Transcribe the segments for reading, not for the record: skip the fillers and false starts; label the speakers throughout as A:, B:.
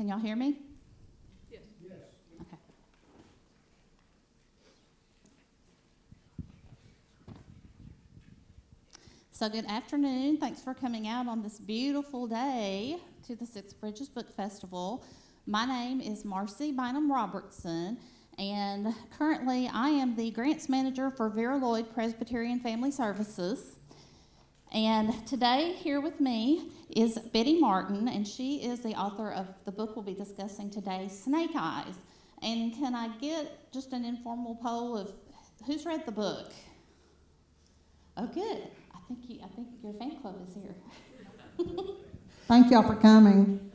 A: Can y'all hear me?
B: Yes.
A: Okay. So good afternoon. Thanks for coming out on this beautiful day to the Six Bridges Book Festival. My name is Marcy Bynum Robertson, and currently I am the Grants Manager for Vera Lloyd Presbyterian Family Services. And today here with me is Betty Martin, and she is the author of the book we'll be discussing today, Snake Eyes. And can I get just an informal poll of who's read the book? Oh, good. I think your fan club is here.
C: Thank y'all for coming.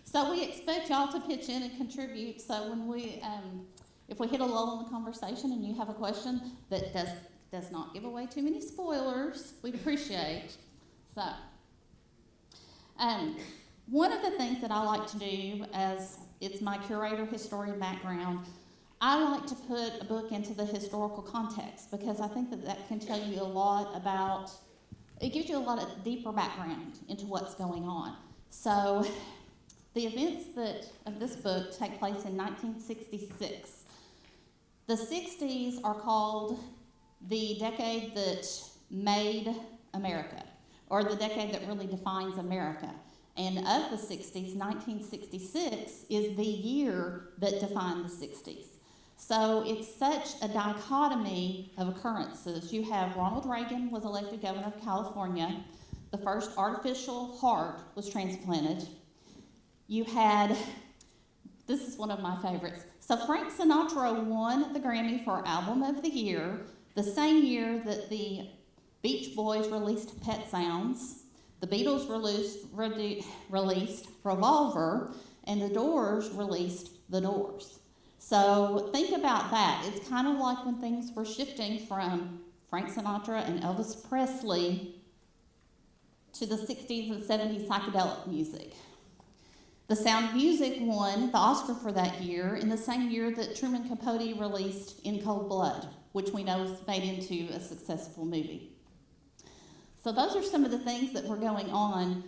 A: So we expect y'all to pitch in and contribute. So when if we hit a lull in the conversation and you have a question that does not give away too many spoilers, we'd appreciate. So one of the things that I like to do, as it's my curator historian background, I like to put a book into the historical context because I think that can tell you a lot about, it gives you a lot of deeper background into what's going on. So the events of this book take place in 1966. The 60s are called the decade that made America, or the decade that really defines America. And of the 60s, 1966 is the year that defined the 60s. So it's such a dichotomy of occurrences. You have Ronald Reagan was elected governor of California. The first artificial heart was transplanted. You had, this is one of my favorites. So Frank Sinatra won the Grammy for Album of the Year the same year that the Beach Boys released Pet Sounds, the Beatles released Revolver, and the Doors released The Doors. So think about that. It's kind of like when things were shifting from Frank Sinatra and Elvis Presley to the 60s and 70s psychedelic music. The Sound of Music won the Oscar for that year in the same year that Truman Capote released In Cold Blood, which we know is made into a successful movie. So those are some of the things that were going on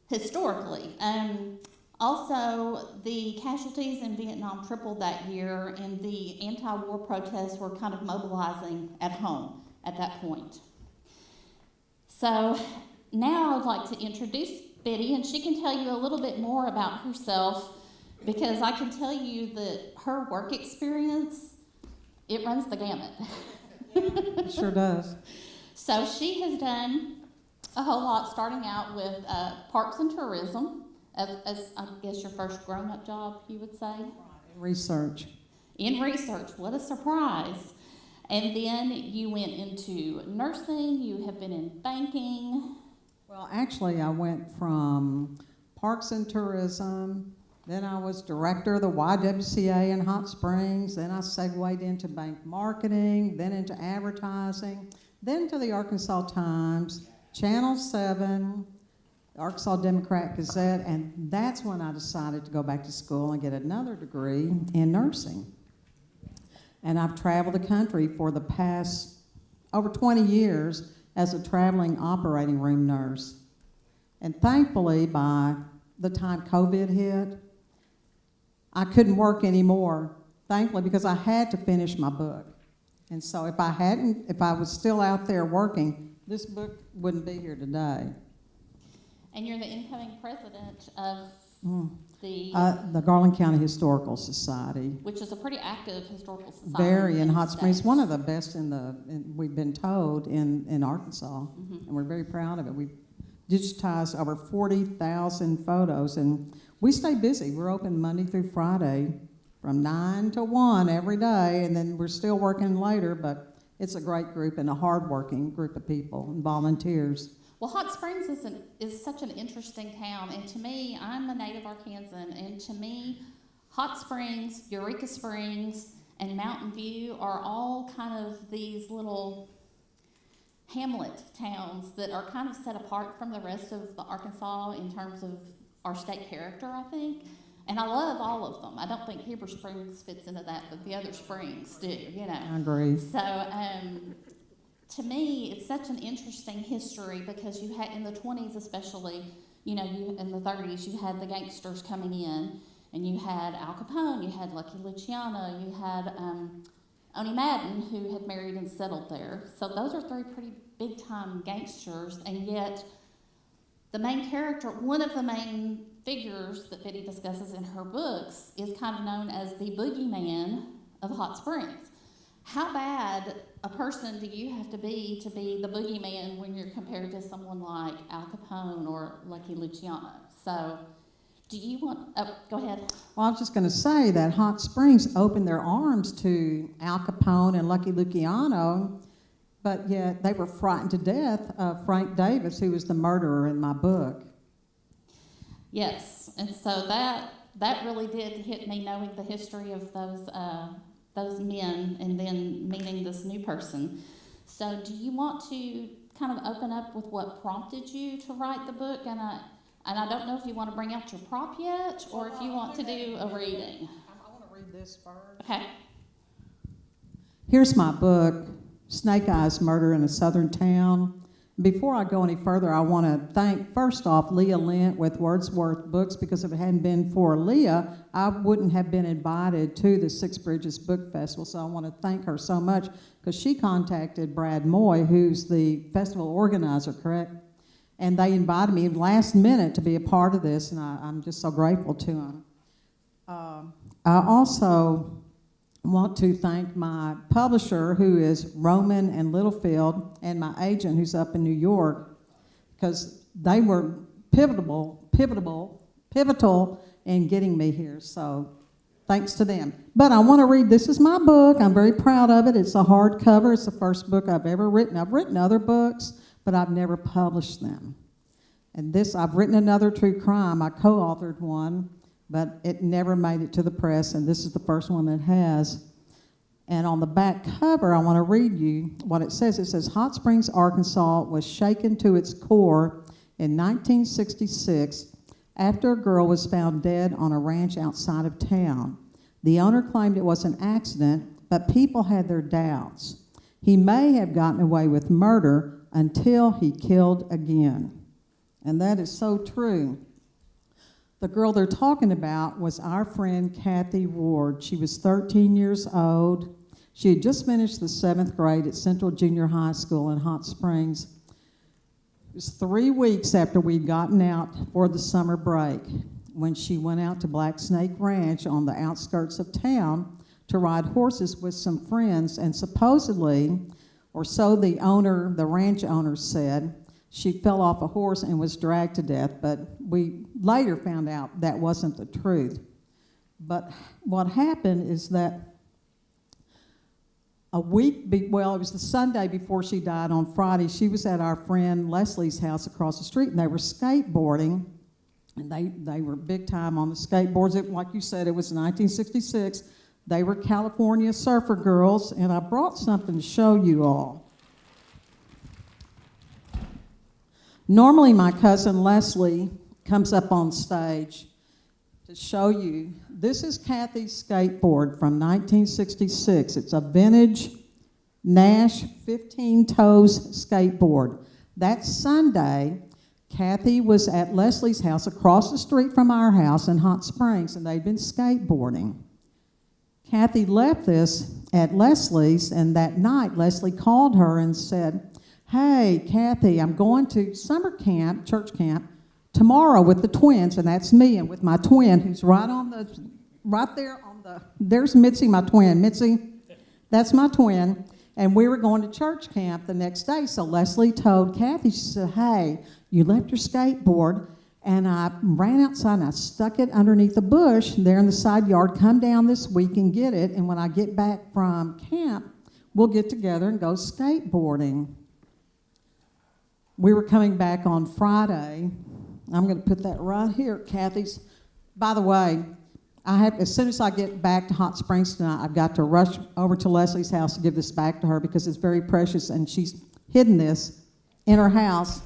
A: historically. Also, the casualties in Vietnam tripled that year, and the anti-war protests were kind of mobilizing at home at that point. So now I'd like to introduce Betty, and she can tell you a little bit more about herself, because I can tell you that her work experience, it runs the gamut.
C: It sure does.
A: So she has done a whole lot, starting out with parks and tourism, as I guess your first grown-up job, you would say?
C: Research.
A: In research, what a surprise. And then you went into nursing, you have been in banking.
C: Well, actually, I went from parks and tourism, then I was director of the YWCA in Hot Springs, then I segued into bank marketing, then into advertising, then to the Arkansas Times, Channel 7, the Arkansas Democrat Gazette, and that's when I decided to go back to school and get another degree in nursing. And I've traveled the country for the past over 20 years as a traveling operating room nurse. And thankfully, by the time COVID hit, I couldn't work anymore, thankfully, because I had to finish my book. And so if I was still out there working, this book wouldn't be here today.
A: And you're the incoming president of
C: the Garland County Historical Society.
A: Which is a pretty active historical society.
C: Very in Hot Springs,
A: States.
C: one of the best we've been told in Arkansas,
A: Mm-hmm.
C: and we're very proud of it. We've digitized over 40,000 photos, and we stay busy. We're open Monday through Friday from 9 to 1 every day, and then we're still working later, but it's a great group and a hard-working group of people and volunteers.
A: Well, Hot Springs is such an interesting town, and to me, I'm a native Arkansan, and to me, Hot Springs, Eureka Springs, and Mountain View are all kind of these little hamlet towns that are kind of set apart from the rest of the Arkansas in terms of our state character, I think. And I love all of them. I don't think Heber Springs fits into that, but the other springs do, you know.
C: I agree.
A: So to me, it's such an interesting history because you had, in the 20s especially, you know, in the 30s, you had the gangsters coming in, and you had Al Capone, you had Lucky Luciano, you had Oni Madden, who had married and settled there. So those are three pretty big-time gangsters, and yet the main character, one of the main figures that Biddy discusses in her books, is kind of known as the boogeyman of Hot Springs. How bad a person do you have to be the boogeyman when you're compared to someone like Al Capone or Lucky Luciano? So, do you want, oh, go ahead.
C: Well, I was just going to say that Hot Springs opened their arms to Al Capone and Lucky Luciano, but yet they were frightened to death of Frank Davis, who was the murderer in my book.
A: Yes, and so that really did hit me, knowing the history of those men and then meeting this new person. So do you want to kind of open up with what prompted you to write the book? And I don't know if you want to bring out your prop yet, or if you want to do a reading.
C: I want to read this first.
A: Okay.
C: Here's my book, Snake Eyes Murder in a Southern Town. Before I go any further, I want to thank, first off, Leah Lent with Wordsworth Books, because if it hadn't been for Leah, I wouldn't have been invited to the Six Bridges Book Festival. So I want to thank her so much, because she contacted Brad Moy, who's the festival organizer, correct? And they invited me last minute to be a part of this, and I'm just so grateful to them. I also want to thank my publisher, who is Roman and Littlefield, and my agent, who's up in New York, because they were pivotal in getting me here. So thanks to them. But I want to read, this is my book. I'm very proud of it. It's a hardcover. It's the first book I've ever written. I've written other books, but I've never published them. And this, I've written another true crime. I co-authored one, but it never made it to the press, and this is the first one that has. And on the back cover, I want to read you what it says. It says, Hot Springs, Arkansas was shaken to its core in 1966 after a girl was found dead on a ranch outside of town. The owner claimed it was an accident, but people had their doubts. He may have gotten away with murder until he killed again. And that is so true. The girl they're talking about was our friend Kathy Ward. She was 13 years old. She had just finished the 7th grade at Central Junior High School in Hot Springs. It was 3 weeks after we'd gotten out for the summer break when she went out to Blacksnake Ranch on the outskirts of town to ride horses with some friends, and supposedly, or so the ranch owner said, she fell off a horse and was dragged to death, but we later found out that wasn't the truth. But what happened is that it was the Sunday before she died. On Friday, she was at our friend Leslie's house across the street, and they were skateboarding, and they were big time on the skateboards. Like you said, it was 1966. They were California surfer girls, and I brought something to show you all. Normally, my cousin Leslie comes up on stage to show you. This is Kathy's skateboard from 1966. It's a vintage Nash 15 toes skateboard. That Sunday, Kathy was at Leslie's house across the street from our house in Hot Springs, and they'd been skateboarding. Kathy left this at Leslie's, and that night Leslie called her and said, "Hey, Kathy, I'm going to summer camp, church camp, tomorrow with the twins," and that's me, and with my twin, who's right there on the, there's Mitzi, my twin. Mitzi, that's my twin, and we were going to church camp the next day. So Leslie told Kathy, she said, "Hey, you left your skateboard," and I ran outside and I stuck it underneath the bush there in the side yard. Come down this week and get it, and when I get back from camp, we'll get together and go skateboarding. We were coming back on Friday. I'm going to put that right here, Kathy's. By the way, as soon as I get back to Hot Springs tonight, I've got to rush over to Leslie's house to give this back to her because it's very precious, and she's hidden this in her house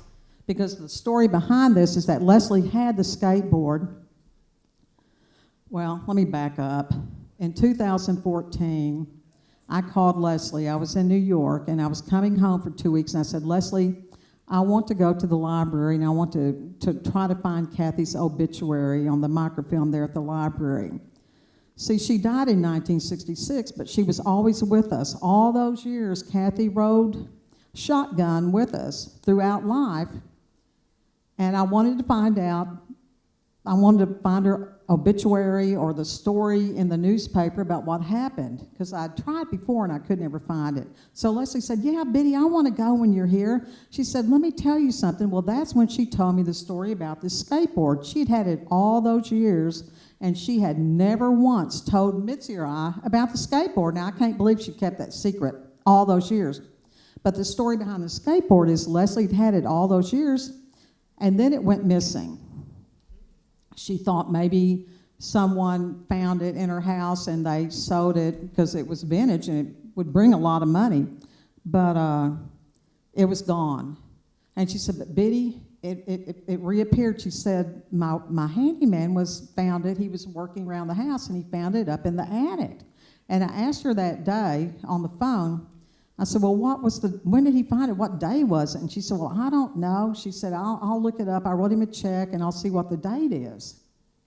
C: because the story behind this is that Leslie had the skateboard. Well, let me back up. In 2014, I called Leslie. I was in New York, and I was coming home for 2 weeks, and I said, "Leslie, I want to go to the library and I want to try to find Kathy's obituary on the microfilm there at the library. See, she died in 1966, but she was always with us. All those years, Kathy rode shotgun with us throughout life. And I wanted to find her obituary or the story in the newspaper about what happened, because I'd tried before and I could never find it. So Leslie said, yeah, Biddy, I want to go when you're here. She said, let me tell you something. Well, that's when she told me the story about this skateboard. She'd had it all those years, and she had never once told Mitzi or I about the skateboard. Now, I can't believe she kept that secret all those years. But the story behind the skateboard is Leslie had it all those years, and then it went missing. She thought maybe someone found it in her house and they sold it because it was vintage and it would bring a lot of money. But it was gone. And she said, but Biddy, it reappeared. She said, my handyman found it. He was working around the house and he found it up in the attic. And I asked her that day on the phone, I said, well, when did he find it? What day was it? And she said, well, I don't know. She said, I'll look it up. I wrote him a check and I'll see what the date is.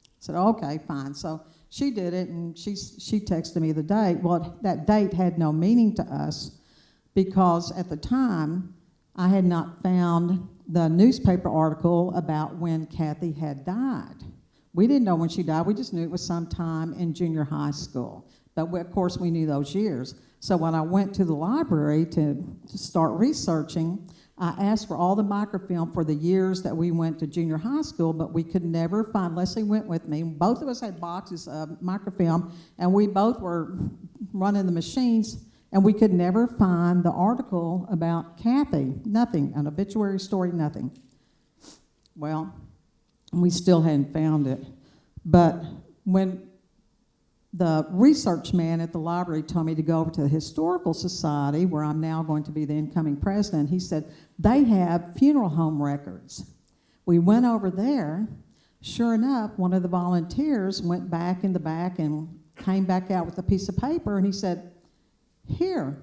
C: I said, okay, fine. So she did it and she texted me the date. Well, that date had no meaning to us because at the time I had not found the newspaper article about when Kathy had died. We didn't know when she died. We just knew it was sometime in junior high school. But of course we knew those years. So when I went to the library to start researching, I asked for all the microfilm for the years that we went to junior high school, but we could never find. Leslie went with me. Both of us had boxes of microfilm, and we both were running the machines, and we could never find the article about Kathy. Nothing, an obituary story, nothing. Well, we still hadn't found it. But when the research man at the library told me to go over to the Historical Society, where I'm now going to be the incoming president, he said, they have funeral home records. We went over there. Sure enough, one of the volunteers went back in the back and came back out with a piece of paper, and he said, here,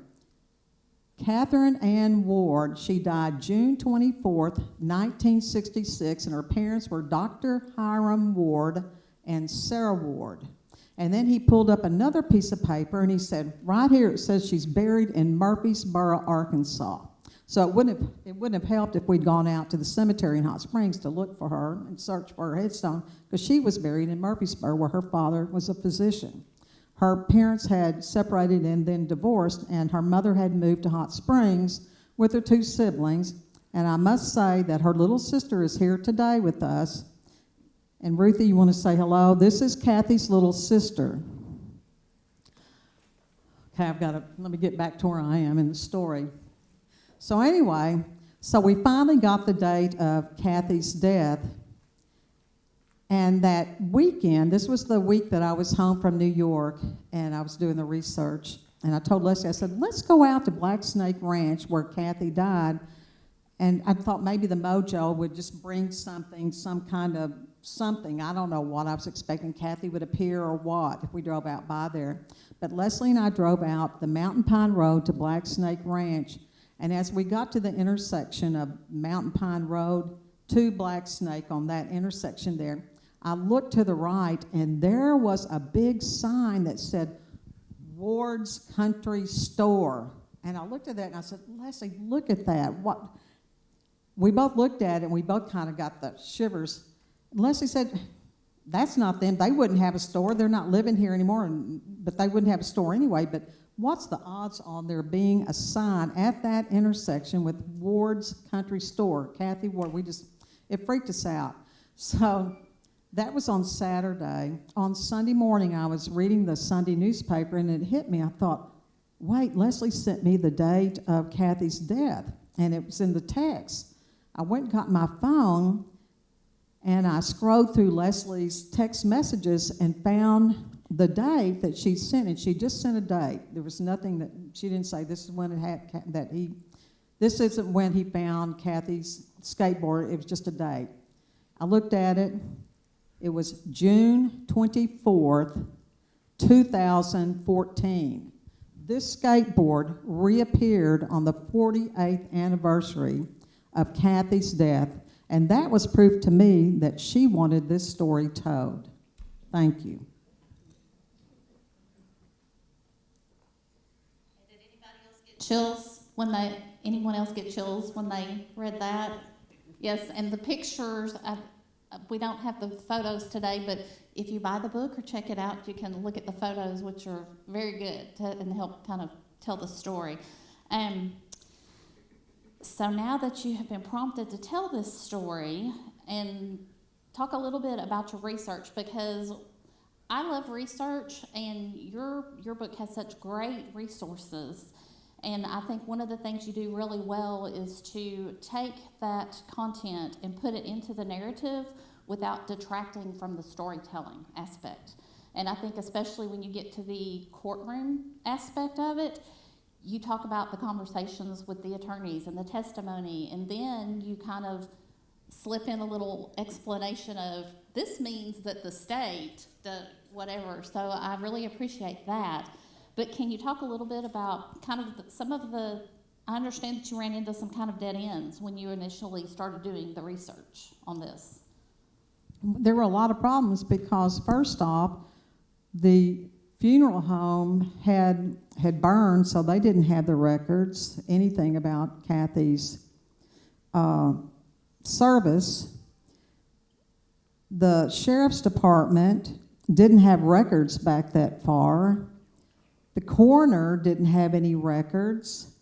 C: Catherine Ann Ward, she died June 24th, 1966, and her parents were Dr. Hiram Ward and Sarah Ward. And then he pulled up another piece of paper and he said, right here it says she's buried in Murfreesboro, Arkansas. So it wouldn't have helped if we'd gone out to the cemetery in Hot Springs to look for her and search for her headstone, because she was buried in Murfreesboro where her father was a physician. Her parents had separated and then divorced, and her mother had moved to Hot Springs with her two siblings. And I must say that her little sister is here today with us. And Ruthie, you want to say hello? This is Kathy's little sister. Okay, let me get back to where I am in the story. So anyway, we finally got the date of Kathy's death. And that weekend, this was the week that I was home from New York and I was doing the research. And I told Leslie, I said, let's go out to Blacksnake Ranch where Kathy died. And I thought maybe the mojo would just bring something, some kind of something. I don't know what I was expecting. Kathy would appear or what if we drove out by there. But Leslie and I drove out the Mountain Pine Road to Blacksnake Ranch. And as we got to the intersection of Mountain Pine Road to Blacksnake, on that intersection there, I looked to the right and there was a big sign that said Ward's Country Store. And I looked at that and I said, Leslie, look at that. What? We both looked at it and we both kind of got the shivers. And Leslie said, that's not them. They wouldn't have a store. They're not living here anymore, but they wouldn't have a store anyway. But what's the odds on there being a sign at that intersection with Ward's Country Store? Kathy Ward, it freaked us out. So that was on Saturday. On Sunday morning, I was reading the Sunday newspaper and it hit me. I thought, wait, Leslie sent me the date of Kathy's death, and it was in the text. I went and got my phone, and I scrolled through Leslie's text messages and found the date that she sent, and she just sent a date. There was nothing that, she didn't say this is when it had, this isn't when he found Kathy's skateboard, it was just a date. I looked at it, it was June 24th, 2014. This skateboard reappeared on the 48th anniversary of Kathy's death, and that was proof to me that she wanted this story told. Thank you.
A: Did anybody else get chills when anyone else get chills when they read that? Yes, and the pictures, we don't have the photos today, but if you buy the book or check it out, you can look at the photos, which are very good and help kind of tell the story. So now that you have been prompted to tell this story, and talk a little bit about your research, because I love research, and your book has such great resources. And I think one of the things you do really well is to take that content and put it into the narrative without detracting from the storytelling aspect. And I think especially when you get to the courtroom aspect of it, you talk about the conversations with the attorneys and the testimony, and then you kind of slip in a little explanation of, this means that the state, whatever. So I really appreciate that. But can you talk a little bit about kind of some of the, I understand that you ran into some kind of dead ends when you initially started doing the research on this.
C: There were a lot of problems because, first off, the funeral home had burned, so they didn't have the records, anything about Kathy's service. The sheriff's department didn't have records back that far. The coroner didn't have any records.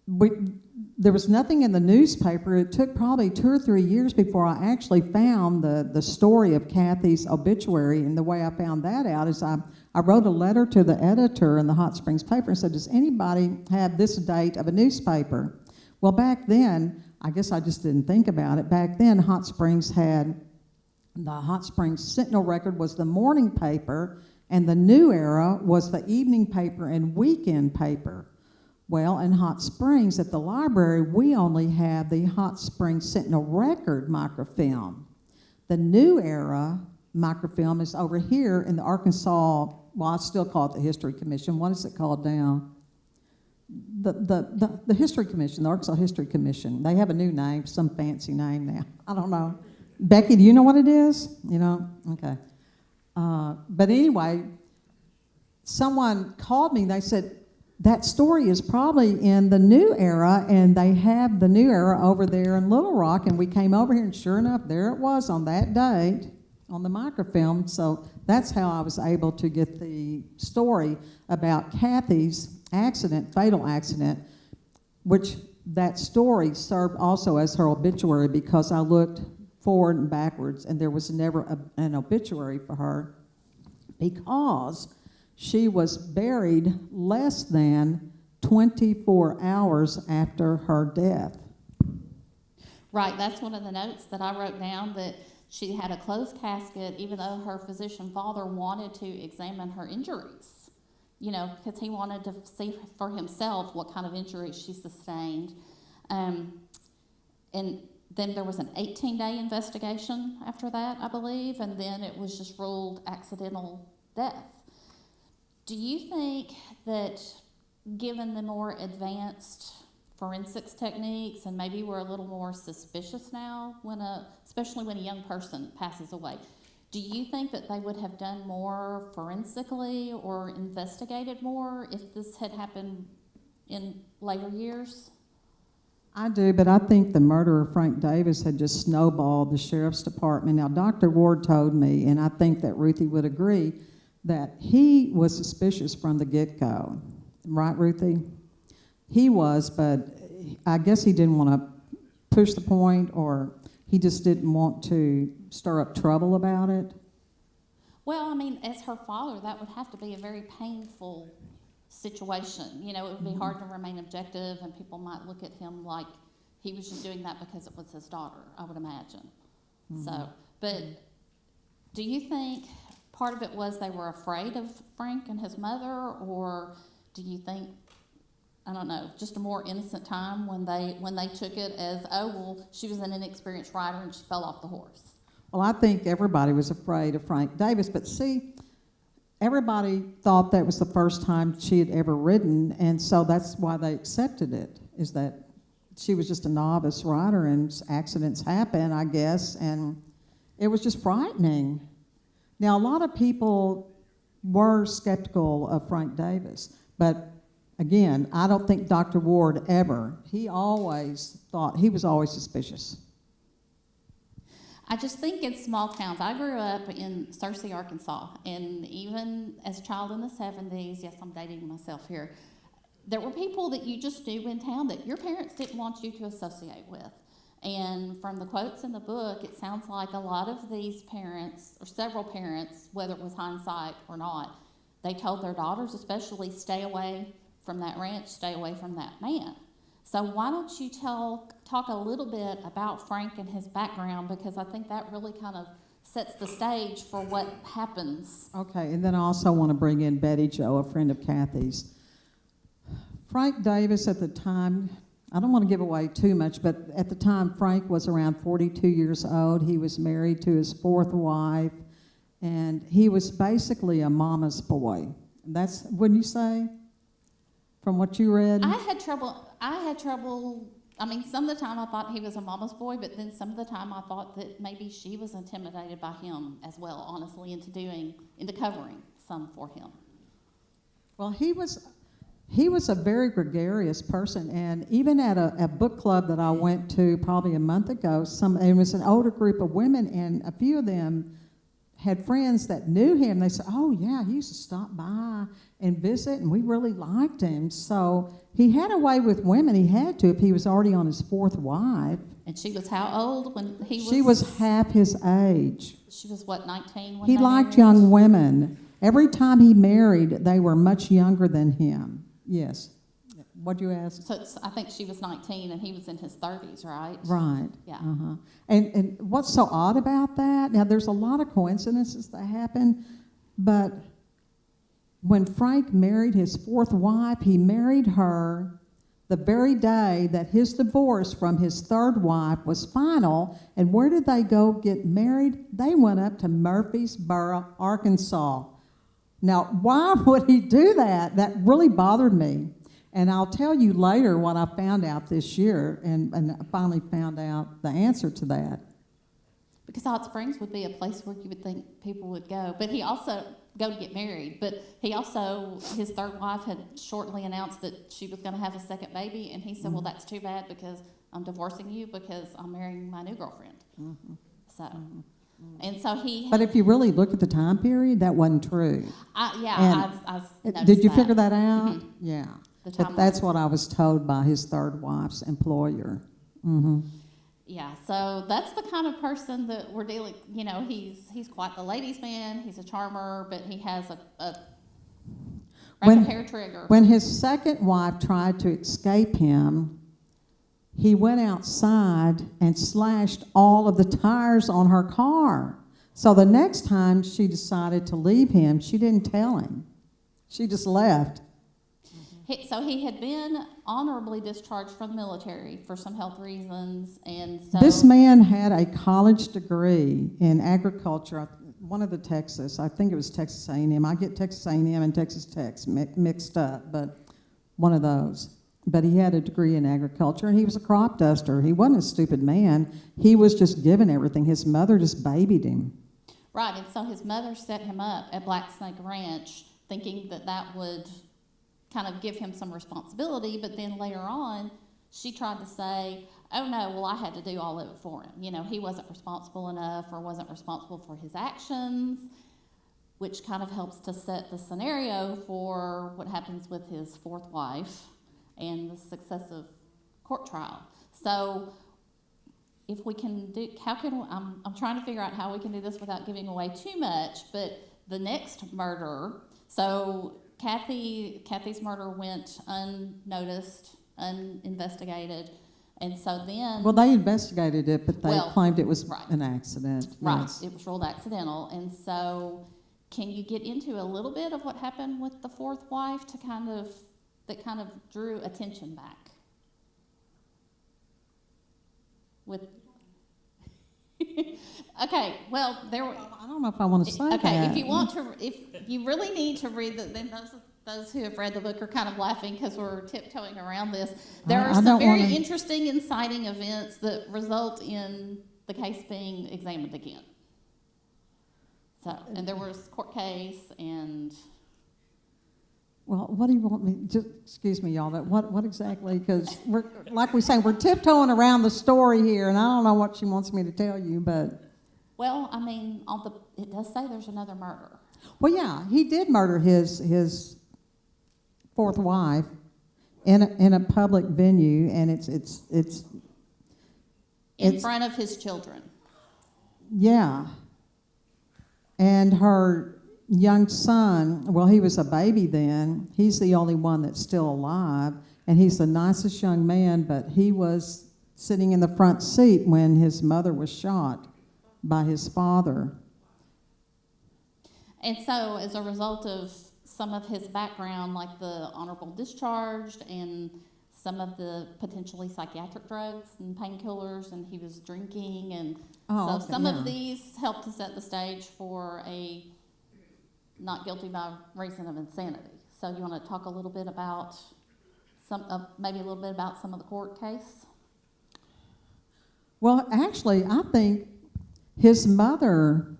C: There was nothing in the newspaper. It took probably 2 or 3 years before I actually found the story of Kathy's obituary, and the way I found that out is I wrote a letter to the editor in the Hot Springs paper and said, does anybody have this date of a newspaper? Well, back then, I guess I just didn't think about it. Back then, Hot Springs had, the Hot Springs Sentinel Record was the morning paper, and the New Era was the evening paper and weekend paper. Well, in Hot Springs at the library, we only have the Hot Springs Sentinel Record microfilm. The New Era microfilm is over here in the Arkansas, well, I still call it the History Commission. What is it called now? The History Commission, the Arkansas History Commission. They have a new name, some fancy name now. I don't know. Becky, do you know what it is? You know? Okay. But anyway, someone called me. They said, that story is probably in the New Era, and they have the New Era over there in Little Rock, and we came over here, and sure enough, there it was on that date on the microfilm. So that's how I was able to get the story about Kathy's accident, fatal accident, which that story served also as her obituary, because I looked forward and backwards, and there was never an obituary for her, because she was buried less than 24 hours after her death.
A: Right, that's one of the notes that I wrote down, that she had a closed casket, even though her physician father wanted to examine her injuries, you know, because he wanted to see for himself what kind of injuries she sustained. And then there was an 18-day investigation after that, I believe, and then it was just ruled accidental death. Do you think that, given the more advanced forensics techniques, and maybe we're a little more suspicious now, especially when a young person passes away, do you think that they would have done more forensically or investigated more if this had happened in later years?
C: I do, but I think the murder of Frank Davis had just snowballed the sheriff's department. Now, Dr. Ward told me, and I think that Ruthie would agree, that he was suspicious from the get-go. Right, Ruthie? He was, but I guess he didn't want to push the point, or he just didn't want to stir up trouble about it.
A: Well, I mean, as her father, that would have to be a very painful situation. You know, it would be hard to remain objective, and people might look at him like he was just doing that because it was his daughter, I would imagine. So, but do you think part of it was they were afraid of Frank and his mother, or do you think, I don't know, just a more innocent time when they took it as, oh, well, she was an inexperienced rider and she fell off the horse?
C: Well, I think everybody was afraid of Frank Davis, but see, everybody thought that was the first time she had ever ridden, and so that's why they accepted it, is that she was just a novice rider, and accidents happen, I guess, and it was just frightening. Now, a lot of people were skeptical of Frank Davis, but again, I don't think Dr. Ward ever. He always thought, he was always suspicious.
A: I just think in small towns, I grew up in Searcy, Arkansas, and even as a child in the 70s, yes, I'm dating myself here, there were people that you just knew in town that your parents didn't want you to associate with. And from the quotes in the book, it sounds like a lot of these parents, or several parents, whether it was hindsight or not, they told their daughters especially, stay away from that ranch, stay away from that man. So why don't you talk a little bit about Frank and his background, because I think that really kind of sets the stage for what happens.
C: Okay, and then I also want to bring in Betty Jo, a friend of Kathy's. Frank Davis at the time, I don't want to give away too much, but at the time Frank was around 42 years old. He was married to his fourth wife, and he was basically a mama's boy. That's, wouldn't you say, from what you read?
A: I had trouble, I mean, some of the time I thought he was a mama's boy, but then some of the time I thought that maybe she was intimidated by him as well, honestly, into covering some for him.
C: Well, he was a very gregarious person, and even at a book club that I went to probably a month ago, it was an older group of women, and a few of them had friends that knew him. They said, oh yeah, he used to stop by and visit, and we really liked him. So he had a way with women. He had to if he was already on his fourth wife.
A: And she was how old when he was?
C: She was half his age.
A: She was what, 19 when
C: he
A: they
C: liked
A: married?
C: young women. Every time he married, they were much younger than him. Yes. What'd you ask?
A: So I think she was 19 and he was in his 30s, right?
C: Right.
A: Yeah.
C: Uh-huh. And what's so odd about that? Now, there's a lot of coincidences that happen, but when Frank married his fourth wife, he married her the very day that his divorce from his third wife was final. And where did they go get married? They went up to Murfreesboro, Arkansas. Now, why would he do that? That really bothered me. And I'll tell you later what I found out this year, and I finally found out the answer to that.
A: Because Hot Springs would be a place where you would think people would go. But he also, go to get married, but he also, his third wife had shortly announced that she was going to have a second baby, and he said, well, that's too bad because I'm divorcing you because I'm marrying my new girlfriend.
C: Mm-hmm.
A: So, and so he...
C: But if you really look at the time period, that wasn't true.
A: I noticed
C: did you
A: that.
C: figure that out?
A: Mm-hmm.
C: Yeah.
A: The
C: But that's what I was told by his third wife's employer. Mm-hmm.
A: Yeah, so that's the kind of person that we're dealing, you know, he's quite the ladies' man, he's a charmer, but he has a hair trigger.
C: When his second wife tried to escape him, he went outside and slashed all of the tires on her car. So the next time she decided to leave him, she didn't tell him. She just left.
A: So he had been honorably discharged from the military for some health reasons, and so...
C: This man had a college degree in agriculture, one of the Texas, I think it was Texas A&M. I get Texas A&M and Texas Tech mixed up, but one of those. But he had a degree in agriculture, and he was a crop duster. He wasn't a stupid man. He was just given everything. His mother just babied him.
A: Right, and so his mother set him up at Blacksnake Ranch thinking that that would kind of give him some responsibility, but then later on, she tried to say, oh no, well, I had to do all of it for him. You know, he wasn't responsible enough or wasn't responsible for his actions, which kind of helps to set the scenario for what happens with his fourth wife and the successive court trial. So if we can do, I'm trying to figure out how we can do this without giving away too much, but the next murder, so Kathy's murder went unnoticed, uninvestigated, and so then...
C: Well, they investigated it, but they claimed it was
A: right.
C: an accident.
A: Right,
C: yes.
A: it was ruled accidental, and so can you get into a little bit of what happened with the fourth wife that kind of drew attention back? Okay, well, there were...
C: I don't know if I want to say that.
A: Okay, if you want to, if you really need to read then those who have read the book are kind of laughing because we're tiptoeing around this. There are
C: I
A: some
C: don't
A: very
C: wanna-
A: interesting inciting events that result in the case being examined again. So, and there was court case and
C: Well, what do you want me, just, excuse me, y'all, but what exactly, because we're, like we say, we're tiptoeing around the story here, and I don't know what she wants me to tell you, but,
A: well, I mean, it does say there's another murder.
C: well, yeah, he did murder his fourth wife in a public venue, and it's
A: In front of his children.
C: yeah. And her young son, well, he was a baby then. He's the only one that's still alive, and he's the nicest young man, but he was sitting in the front seat when his mother was shot by his father.
A: And so, as a result of some of his background, like the honorable discharge and some of the potentially psychiatric drugs and painkillers, and he was drinking, and
C: Oh,
A: so
C: okay,
A: some
C: yeah.
A: of these helped to set the stage for a not guilty by reason of insanity. So, you want to talk a little bit about maybe a little bit about some of the court case?
C: Well, actually, I think his mother,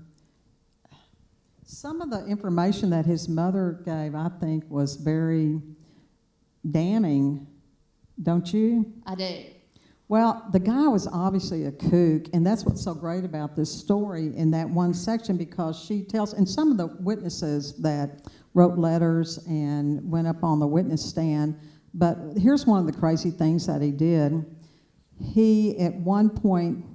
C: some of the information that his mother gave, I think, was very damning, don't you?
A: I do.
C: Well, the guy was obviously a kook, and that's what's so great about this story in that one section, because she tells, and some of the witnesses that wrote letters and went up on the witness stand, but here's one of the crazy things that he did. He, at one point,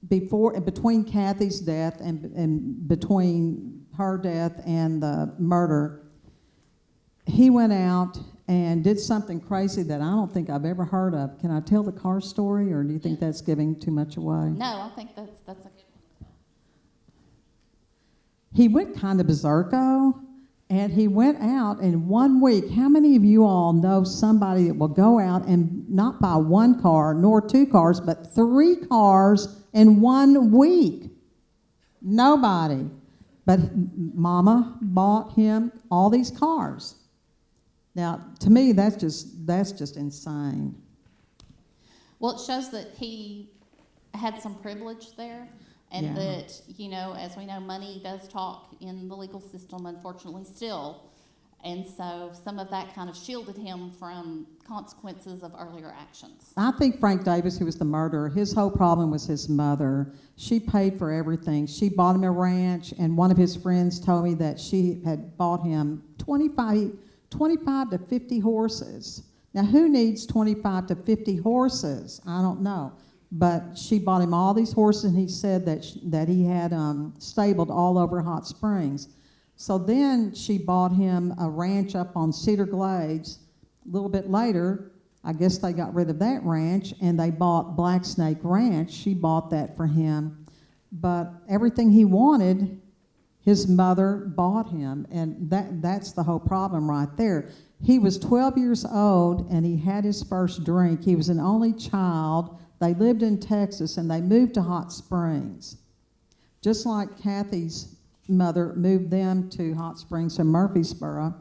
C: between Kathy's death and between her death and the murder, he went out and did something crazy that I don't think I've ever heard of. Can I tell the car story, or do you think that's giving too much away?
A: No, I think that's a good one.
C: He went kind of berserko, and he went out in 1 week. How many of you all know somebody that will go out and not buy one car, nor two cars, but 3 cars in 1 week? Nobody. But Mama bought him all these cars. Now, to me, that's just insane.
A: Well, it shows that he had some privilege there, and
C: Yeah.
A: that, as we know, money does talk in the legal system, unfortunately, still. And so some of that kind of shielded him from consequences of earlier actions.
C: I think Frank Davis, who was the murderer, his whole problem was his mother. She paid for everything. She bought him a ranch, and one of his friends told me that she had bought him 25 to 50 horses. Now, who needs 25 to 50 horses? I don't know. But she bought him all these horses, and he said that he had stabled all over Hot Springs. So then she bought him a ranch up on Cedar Glades. A little bit later, I guess they got rid of that ranch, and they bought Blacksnake Ranch. She bought that for him. But everything he wanted, his mother bought him, and that's the whole problem right there. He was 12 years old, and he had his first drink. He was an only child. They lived in Texas, and they moved to Hot Springs. Just like Kathy's mother moved them to Hot Springs from Murfreesboro.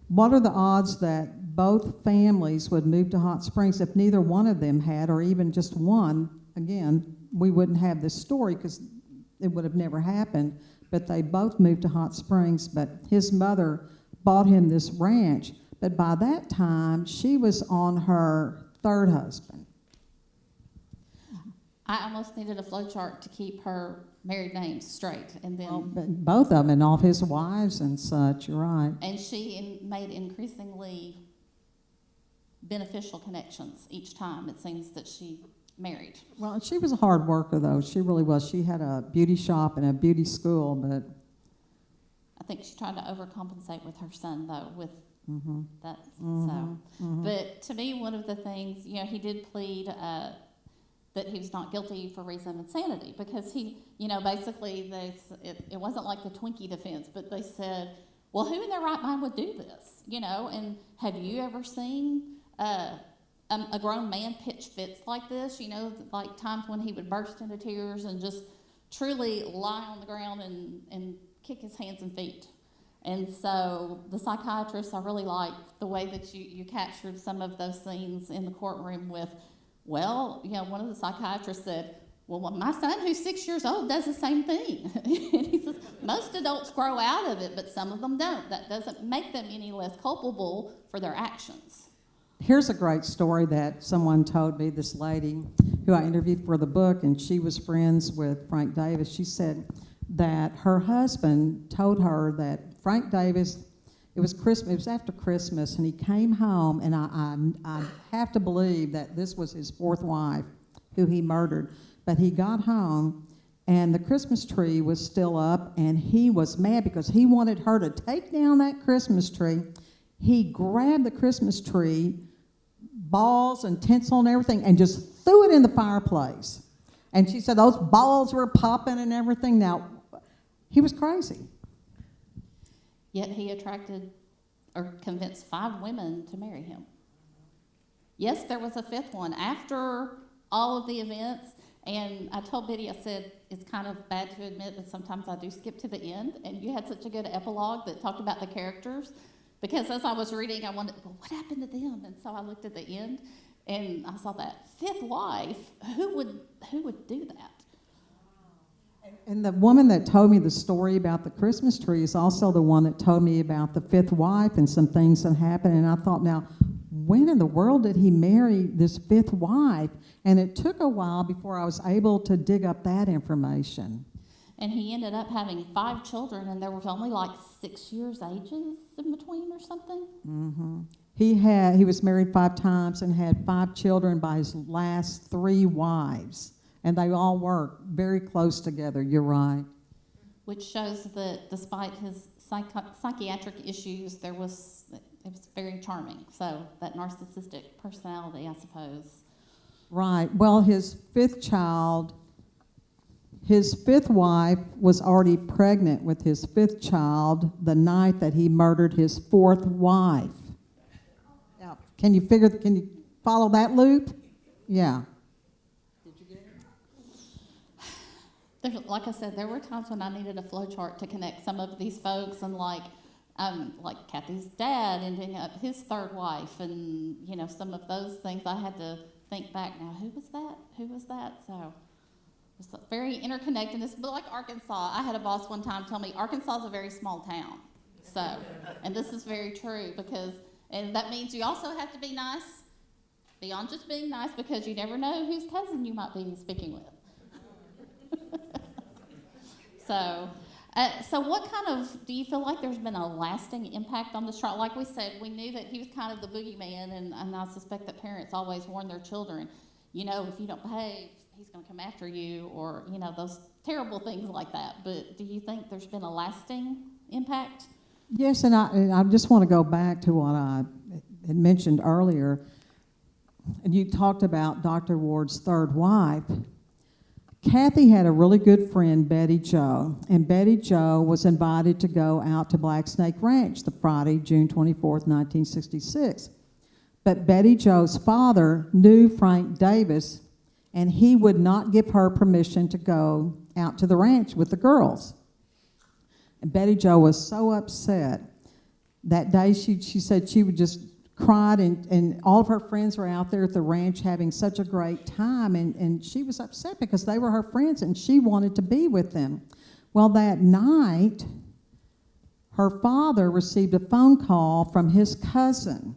C: What are the odds that both families would move to Hot Springs if neither one of them had, or even just one? Again, we wouldn't have this story because it would have never happened, but they both moved to Hot Springs. But his mother bought him this ranch, but by that time, she was on her third husband.
A: I almost needed a flow chart to keep her married names straight, and then
C: Well, but both of them, and all of his wives and such, you're right.
A: and she made increasingly beneficial connections each time it seems that she married.
C: Well, she was a hard worker, though. She really was. She had a beauty shop and a beauty school, but
A: I think she tried to overcompensate with her son, though, with
C: mhm,
A: that.
C: mhm, mhm.
A: But to me, one of the things, he did plead that he was not guilty for reason of insanity, because he, basically it wasn't like the Twinkie defense, but they said, well, who in their right mind would do this? And have you ever seen a grown man pitch fits like this? Like times when he would burst into tears and just truly lie on the ground and kick his hands and feet. And so the psychiatrist, I really like the way that you captured some of those scenes in the courtroom with, well, one of the psychiatrists said, well, my son who's 6 years old does the same thing. And he says, most adults grow out of it, but some of them don't. That doesn't make them any less culpable for their actions.
C: Here's a great story that someone told me, this lady who I interviewed for the book, and she was friends with Frank Davis. She said that her husband told her that Frank Davis, it was Christmas, it was after Christmas, and he came home, and I have to believe that this was his fourth wife who he murdered. But he got home, and the Christmas tree was still up, and he was mad because he wanted her to take down that Christmas tree. He grabbed the Christmas tree, balls and tinsel and everything, and just threw it in the fireplace. And she said those balls were popping and everything. Now, he was crazy.
A: Yet he attracted or convinced 5 women to marry him. Yes, there was a 5th one after all of the events. And I told Biddy, I said, it's kind of bad to admit that sometimes I do skip to the end. And you had such a good epilogue that talked about the characters. Because as I was reading, I wondered, well, what happened to them? And so I looked at the end, and I saw that 5th wife. Who would do that?
C: And the woman that told me the story about the Christmas tree is also the one that told me about the 5th wife and some things that happened. And I thought, now, when in the world did he marry this 5th wife? And it took a while before I was able to dig up that information.
A: And he ended up having 5 children, and there was only like 6 years ages in between or something.
C: Mm-hmm. He was married 5 times and had 5 children by his last 3 wives. And they all worked very close together, you're right.
A: Which shows that despite his psychiatric issues, it was very charming. So that narcissistic personality, I suppose.
C: Right. Well, his 5th wife was already pregnant with his 5th child the night that he murdered his 4th wife. Yeah. Can you follow that loop? Yeah.
A: Like I said, there were times when I needed a flow chart to connect some of these folks, and like Kathy's dad ending up his 3rd wife, and some of those things I had to think back. Now, who was that? So it's very interconnected. It's like Arkansas. I had a boss one time tell me Arkansas is a very small town. So, and this is very true and that means you also have to be nice beyond just being nice, because you never know whose cousin you might be speaking with. So what do you feel like there's been a lasting impact on this trial? Like we said, we knew that he was kind of the boogeyman, and I suspect that parents always warn their children, if you don't behave, he's going to come after you, or, those terrible things like that. But do you think there's been a lasting impact?
C: Yes, and I just want to go back to what I had mentioned earlier. And you talked about Dr. Ward's 3rd wife. Kathy had a really good friend, Betty Jo, and Betty Jo was invited to go out to Blacksnake Ranch the Friday, June 24th, 1966. But Betty Jo's father knew Frank Davis, and he would not give her permission to go out to the ranch with the girls. And Betty Jo was so upset. That day she said she would just cried, and all of her friends were out there at the ranch having such a great time, and she was upset because they were her friends and she wanted to be with them. Well, that night, her father received a phone call from his cousin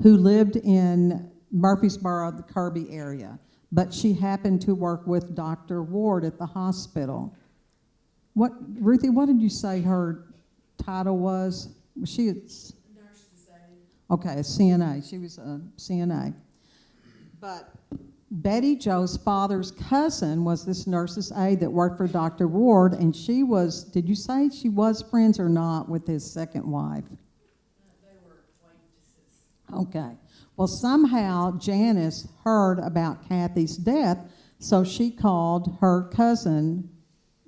C: who lived in Murfreesboro, the Kirby area, but she happened to work with Dr. Ward at the hospital. Ruthie, what did you say her title was? Was she Okay, a CNA. She was a CNA. But Betty Jo's father's cousin was this nurse's aide that worked for Dr. Ward, and she was, did you say she was friends or not with his 2nd wife?
B: They were acquaintances.
C: Okay. Well, somehow Janice heard about Kathy's death, so she called her cousin,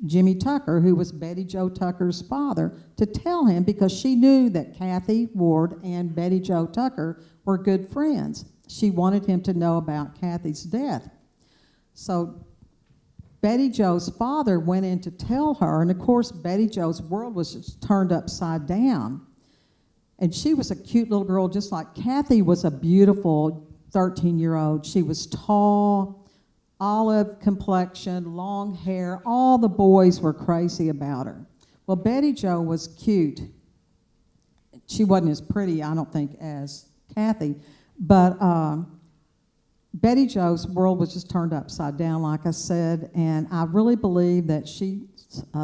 C: Jimmy Tucker, who was Betty Jo Tucker's father, to tell him, because she knew that Kathy Ward and Betty Jo Tucker were good friends. She wanted him to know about Kathy's death. So Betty Jo's father went in to tell her, and of course Betty Jo's world was just turned upside down. And she was a cute little girl, just like Kathy was a beautiful 13-year-old. She was tall, olive complexion, long hair. All the boys were crazy about her. Well, Betty Jo was cute. She wasn't as pretty, I don't think, as Kathy, but Betty Jo's world was just turned upside down, like I said, and I really believe that she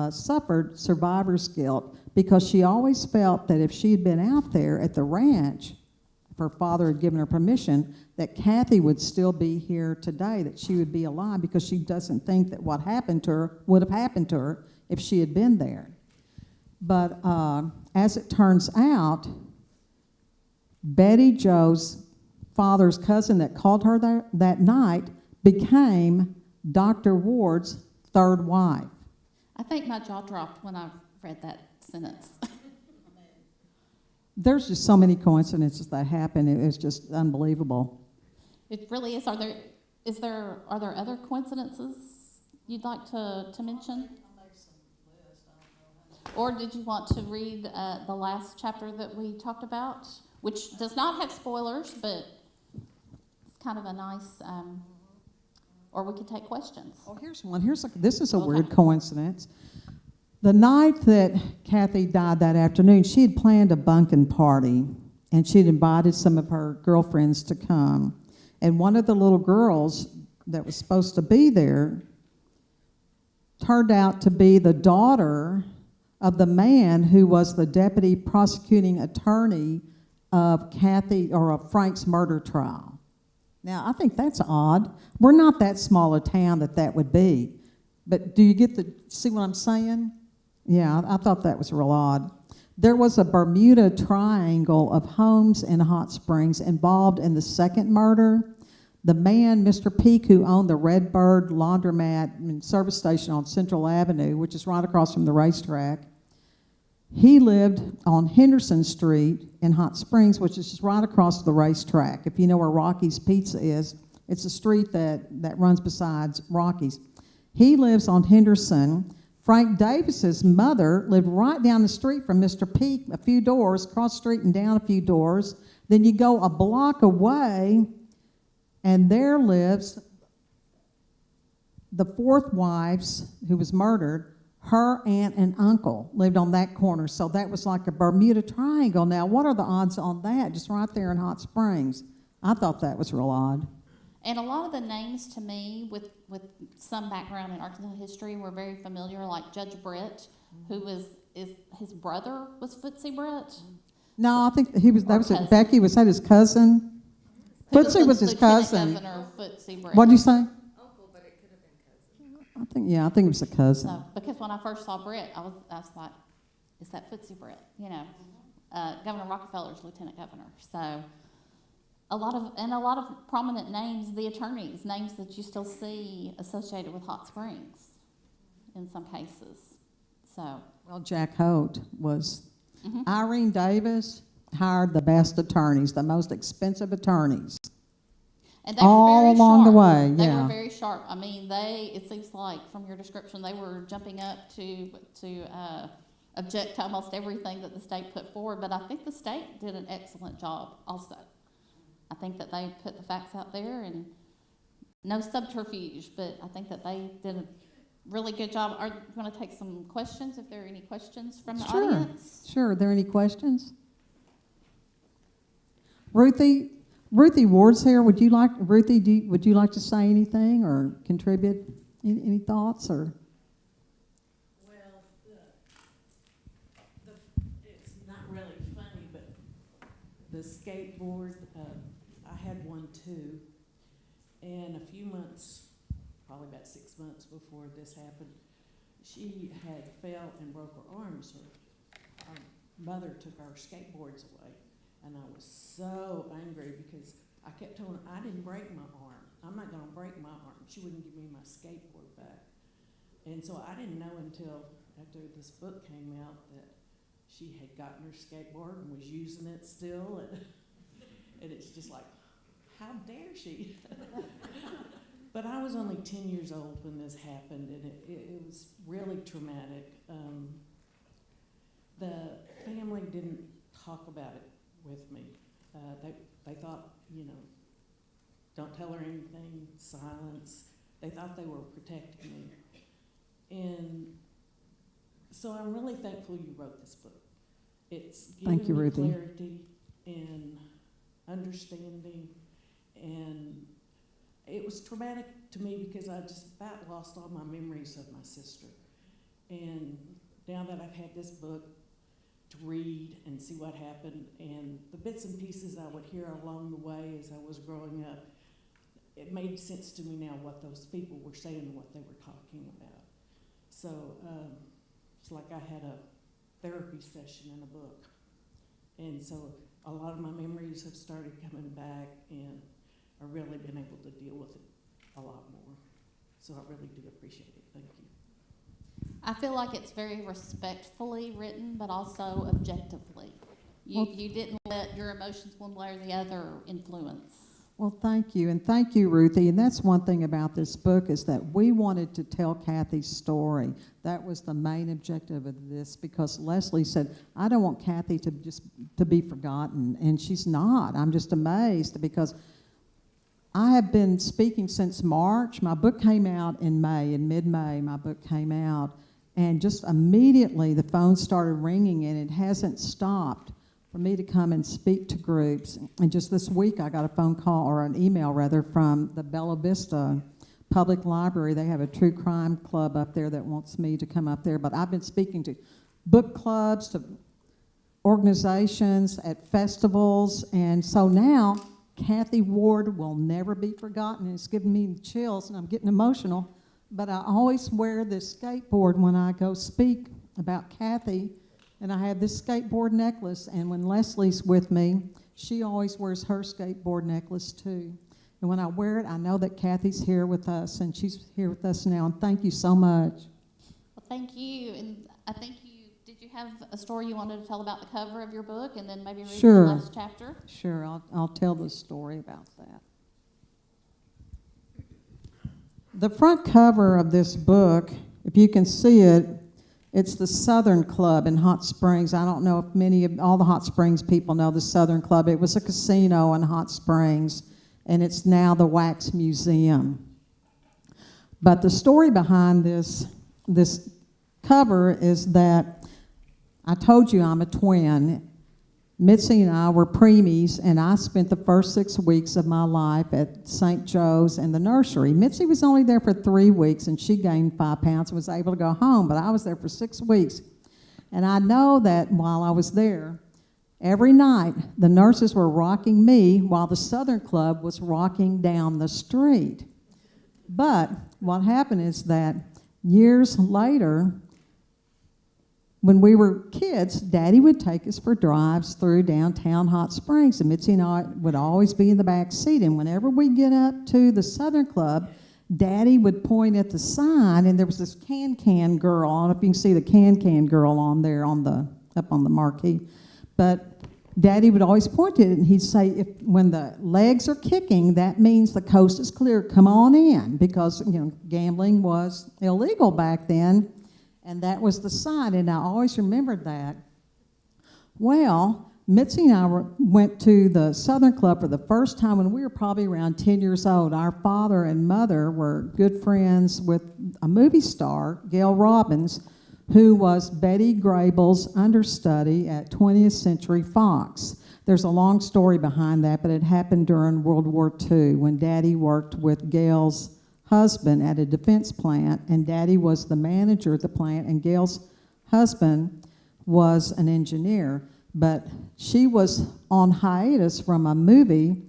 C: suffered survivor's guilt because she always felt that if she had been out there at the ranch, if her father had given her permission, that Kathy would still be here today, that she would be alive, because she doesn't think that what happened to her would have happened to her if she had been there. But as it turns out, Betty Jo's father's cousin that called her that night became Dr. Ward's third wife.
A: I think my jaw dropped when I read that sentence.
C: There's just so many coincidences that happen. It's just unbelievable.
A: It really is. Are there other coincidences you'd like to mention? Or did you want to read the last chapter that we talked about, which does not have spoilers, but it's kind of a nice, or we could take questions.
C: Oh, here's one. This is a weird coincidence. The night that Kathy died that afternoon, she had planned a bunkin' party, and she had invited some of her girlfriends to come. And one of the little girls that was supposed to be there turned out to be the daughter of the man who was the deputy prosecuting attorney of Frank's murder trial. Now, I think that's odd. We're not that small a town that would be. But do you see what I'm saying? Yeah, I thought that was real odd. There was a Bermuda Triangle of homes in Hot Springs involved in the second murder. The man, Mr. Peak, who owned the Redbird Laundromat and service station on Central Avenue, which is right across from the racetrack, he lived on Henderson Street in Hot Springs, which is just right across the racetrack. If you know where Rocky's Pizza is, it's a street that runs besides Rocky's. He lives on Henderson. Frank Davis's mother lived right down the street from Mr. Peak, a few doors, cross the street and down a few doors. Then you go a block away, and there lives the fourth wife's who was murdered. Her aunt and uncle lived on that corner, so that was like a Bermuda Triangle. Now, what are the odds on that, just right there in Hot Springs? I thought that was real odd.
A: And a lot of the names to me, with some background in Arkansas history, were very familiar, like Judge Britt, who his brother was Footsie Britt.
C: No, I think Becky was that his cousin? Footsie was his cousin.
A: Governor Footsie Britt.
C: What'd you say?
B: Uncle, but it could have been cousin.
C: I think it was a cousin.
A: So, because when I first saw Britt, I was like, is that Footsie Britt? You know, Governor Rockefeller's lieutenant governor. So. A lot of prominent names, the attorneys, names that you still see associated with Hot Springs in some cases. So,
C: well, Jack Holt was. Irene Davis hired the best attorneys, the most expensive attorneys.
A: And they were
C: all
A: very
C: along
A: sharp.
C: The way.
A: They
C: yeah.
A: were very sharp. I mean, it seems like from your description, they were jumping up to object to almost everything that the state put forward. But I think the state did an excellent job also. I think that they put the facts out there and no subterfuge, but I think that they did a really good job. Are you want to take some questions, if there are any questions from the audience?
C: Sure. Are there any questions? Ruthie Ward's here. Would you like to say anything or contribute any thoughts or?
B: Well, it's not really funny, but the skateboard, I had one too, and a few months, probably about 6 months before this happened, she had fell and broke her arm, so our mother took our skateboards away, and I was so angry because I kept telling her, I didn't break my arm. I'm not going to break my arm. She wouldn't give me my skateboard back. And so I didn't know until after this book came out that she had gotten her skateboard and was using it still, and it's just like, how dare she? But I was only 10 years old when this happened, and it was really traumatic. The family didn't talk about it with me. They thought, you know, don't tell her anything, silence. They thought they were protecting me. And so I'm really thankful you wrote this book. It's
C: Thank you,
B: giving me
C: Ruthie.
B: clarity and understanding, and it was traumatic to me because I just about lost all my memories of my sister. And now that I've had this book to read and see what happened, and the bits and pieces I would hear along the way as I was growing up, it made sense to me now what those people were saying and what they were talking about. So it's like I had a therapy session in a book. And so a lot of my memories have started coming back, and I've really been able to deal with it a lot more. So I really do appreciate it. Thank you.
A: I feel like it's very respectfully written, but also objectively. You didn't let your emotions one way or the other influence.
C: Well, thank you, and thank you, Ruthie. And that's one thing about this book is that we wanted to tell Kathy's story. That was the main objective of this, because Leslie said, I don't want Kathy to be forgotten, and she's not. I'm just amazed because I have been speaking since March. My book came out in May, in mid-May, my book came out, and just immediately the phone started ringing, and it hasn't stopped for me to come and speak to groups. And just this week I got a phone call, or an email rather, from the Bella Vista Public Library. They have a true crime club up there that wants me to come up there. But I've been speaking to book clubs, to organizations, at festivals, and so now Kathy Ward will never be forgotten. It's giving me chills, and I'm getting emotional. But I always wear this skateboard when I go speak about Kathy. And I have this skateboard necklace, and when Leslie's with me, she always wears her skateboard necklace too. And when I wear it, I know that Kathy's here with us, and she's here with us now, and thank you so much.
A: Well, thank you. And I think did you have a story you wanted to tell about the cover of your book, and then maybe read
C: Sure.
A: the last chapter?
C: Sure, I'll tell the story about that. The front cover of this book, if you can see it, it's the Southern Club in Hot Springs. I don't know if all the Hot Springs people know the Southern Club. It was a casino in Hot Springs, and it's now the Wax Museum. But the story behind this cover is that I told you I'm a twin. Mitzi and I were preemies, and I spent the first 6 weeks of my life at St. Joe's in the nursery. Mitzi was only there for 3 weeks, and she gained 5 pounds and was able to go home, but I was there for 6 weeks. And I know that while I was there, every night the nurses were rocking me while the Southern Club was rocking down the street. But what happened is that years later, when we were kids, Daddy would take us for drives through downtown Hot Springs, and Mitzi and I would always be in the back seat. And whenever we get up to the Southern Club, Daddy would point at the sign, and there was this can girl. I don't know if you can see the can girl on there up on the marquee. But Daddy would always point to it, and he'd say, when the legs are kicking, that means the coast is clear. Come on in, because gambling was illegal back then. And that was the sign, and I always remembered that. Well, Mitzi and I went to the Southern Club for the first time when we were probably around 10 years old. Our father and mother were good friends with a movie star, Gail Robbins, who was Betty Grable's understudy at 20th Century Fox. There's a long story behind that, but it happened during World War II when Daddy worked with Gail's husband at a defense plant, and Daddy was the manager of the plant, and Gail's husband was an engineer. But she was on hiatus from a movie,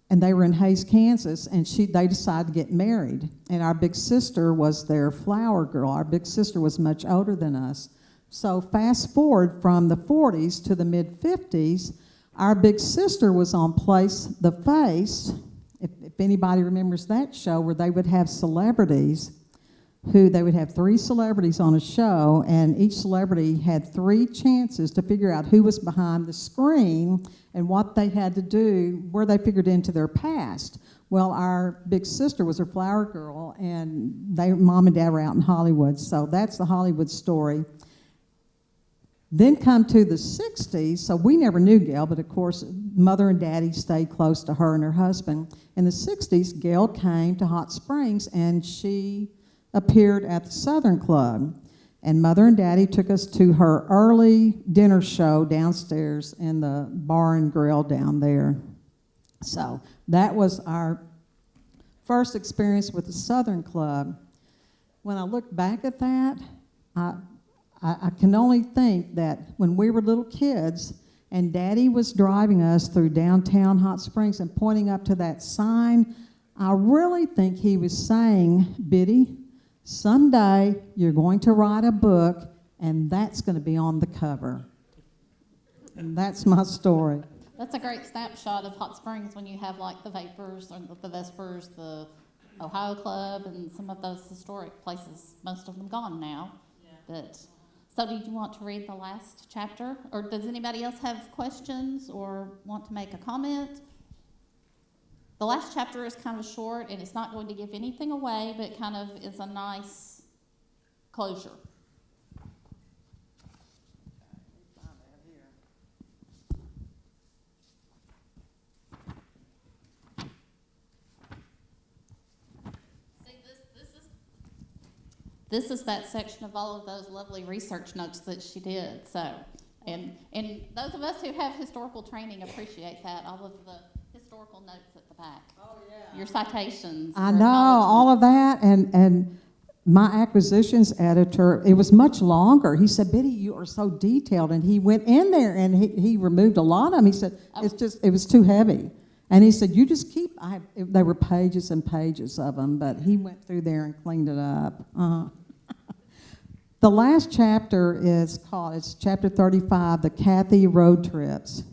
C: and they were in Hays, Kansas, and they decided to get married. And our big sister was their flower girl. Our big sister was much older than us. So fast forward from the 40s to the mid-50s, our big sister was on Place the Face, if anybody remembers that show where they would have celebrities. who they would have 3 celebrities on a show, and each celebrity had 3 chances to figure out who was behind the screen and what they had to do, where they figured into their past. Well, our big sister was her flower girl, and mom and dad were out in Hollywood, so that's the Hollywood story. Then come to the 60s, so we never knew Gail, but of course, mother and daddy stayed close to her and her husband. In the 60s, Gail came to Hot Springs, and she appeared at the Southern Club. And mother and daddy took us to her early dinner show downstairs in the bar and grill down there. So that was our first experience with the Southern Club. When I look back at that, I can only think that when we were little kids and Daddy was driving us through downtown Hot Springs and pointing up to that sign, I really think he was saying, Biddy, someday you're going to write a book and that's going to be on the cover. And that's my story.
A: That's a great snapshot of Hot Springs when you have like the Vapors or the Vespers, the Ohio Club, and some of those historic places, most of them gone now.
B: Yeah.
A: But so did you want to read the last chapter? Or does anybody else have questions or want to make a comment? The last chapter is kind of short, and it's not going to give anything away, but it kind of is a nice closure. This is that section of all of those lovely research notes that she did. So, and those of us who have historical training appreciate that. All of the historical notes at the back. Oh yeah. Your citations.
C: I know all of that, and my acquisitions editor. It was much longer. He said, "Biddy, you are so detailed," and he went in there and he removed a lot of them. He said it was too heavy. And he said, you just keep, there were pages and pages of them, but he went through there and cleaned it up. The last chapter is it's chapter 35, the Kathy Road Trips.